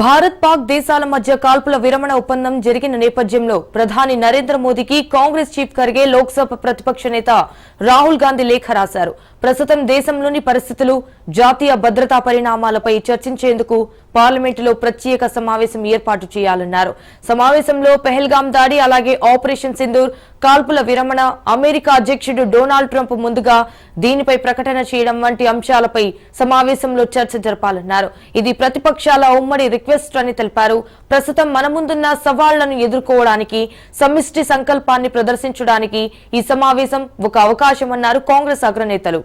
భారత్ పాక్ దేశాల మధ్య కాల్పుల విరమణ ఒప్పందం జరిగిన నేపథ్యంలో ప్రధాని నరేంద్ర మోదీకి కాంగ్రెస్ చీఫ్ ఖర్గే లోక్సభ ప్రతిపక్ష నేత రాహుల్ గాంధీ లేఖ రాశారు. ప్రస్తుతం దేశంలోని పరిస్థితులు, జాతీయ భద్రతా పరిణామాలపై చర్చించేందుకు పార్లమెంటులో ప్రత్యేక సమావేశం ఏర్పాటు చేయాలన్నారు. సమావేశంలో పెహల్గాం దాడి, అలాగే ఆపరేషన్ సింధూర్, కాల్పుల విరమణ, అమెరికా అధ్యక్షుడు డొనాల్డ్ ట్రంప్ ముందుగా దీనిపై ప్రకటన చేయడం వంటి అంశాలపై సమావేశంలో చర్చ జరపాలన్నారు. ఇది ప్రతిపక్షాల ఉమ్మడి రిక్వెస్ట్ అని తెలిపారు. ప్రస్తుతం మన ముందున్న సవాళ్లను ఎదుర్కోవడానికి సమిష్టి సంకల్పాన్ని ప్రదర్శించడానికి ఈ సమావేశం ఒక అవకాశమన్నారు కాంగ్రెస్ అగ్రనేతలు.